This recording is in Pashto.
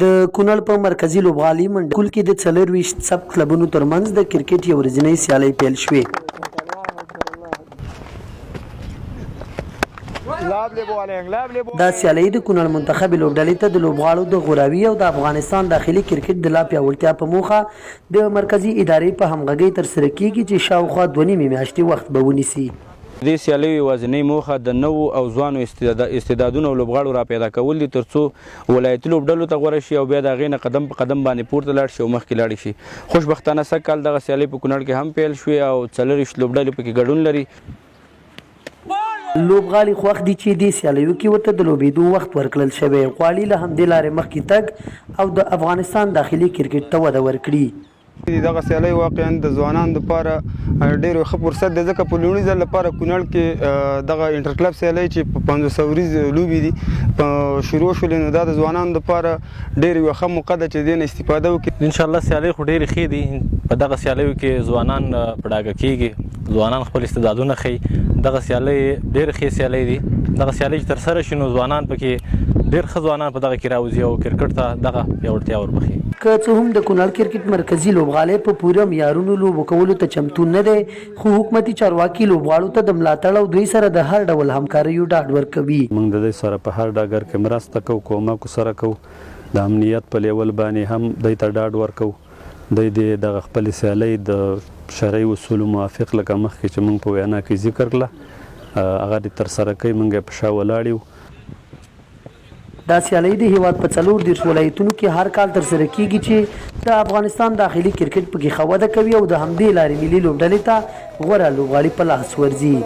د کونړ په مرکزي لوبغالي منډکول کې د 24 سب کلبونو ترمنځ د کرکټ یو ورځنۍ سیالۍ پیل شوې. دا سیالۍ د کونړ منتخب لوبډلې ته د لوبغاړو د غوراوي او د افغانستان داخلي کرکټ د لا پیاوړتیا په موخه د مرکزي ادارې په همغږۍ ترسره کیږي چې شاوخوا 2 میاشتې وخت به ونیسي. دې سیالیو یوازینۍ موخه د نوو او ځوانو استعدادونو او لوبغاړو را پیدا کول دي ترڅو ولایتي لوبډلو ته غوره شي او بیا د هغې نه قدم په قدم باندې پورته لاړ شي او مخکې لاړې شي. خوشبختانه سږ کال دغه سیالۍ په کونړ کې هم پیل شوې او 24 لوبډلې پکې ګډون لري. لوبغاړي خوښ دي چې دې سیالیو کې ورته د لوبېدو وخت ورکړل شوی. غواړي له همدې لارې مخکې تګ او د افغانستان داخلي کرکټ ته وده ورکړي. دغه سیالۍ واقعا د ځوانانو لپاره ډېر ښه فرصت دی ځکه په لومړي ځل لپاره کونړ کې دغه انټر کلب سیالۍ چې په 500 ورځې لوبې دي په شروع شولې نو دا د ځوانانو لپاره ډېر یوه ښه موقع ده چې دې نه استفاده وکړي. انشاءالله سیالۍ خو ډېرې ښې دي. په دغه سیالیو کې ځوانان په ډاګه کېږي، ځوانان خپل استعدادونه ښیي. دغه سیالۍ ډېرې ښې سیالۍ دي. دغه سیالۍ چې ترسره شي نو ځوانان پکې ډېر ښه ځوانان په دغه کې راوځي او کرکټ ته دغه پیاوړتیا وربخي. که څه هم د کونړ کرکټ مرکزي لوبغالی په پوره معیارونو لوبو کولو ته چمتو نه دی، خو حکومتي چارواکي لوبغاړو ته د ملاتړ او دوی سره د هر ډول همکاریو ډاډ ورکوي. موږ د دوی سره په هر ډګر کې مرسته کوو، کومک سره کوو. د امنیت په لیول باندې هم دوی ته ډاډ ورکوو. دوی دغه خپلې سیالۍ د شرعي اصولو موافق لکه مخکې چې موږ په وینا کې ذکر کړه هغه دې ترسره کوي. موږ یې په شا ولاړ یو. دا سیالۍ د هیواد په 34 ولایتونو کې هر کال ترسره کیږي چې د افغانستان داخلي کرکټ پکې ښه وده کوي او د همدې لارې ملي لوبډلې ته غوره لوبغاړي په لاس ورځي.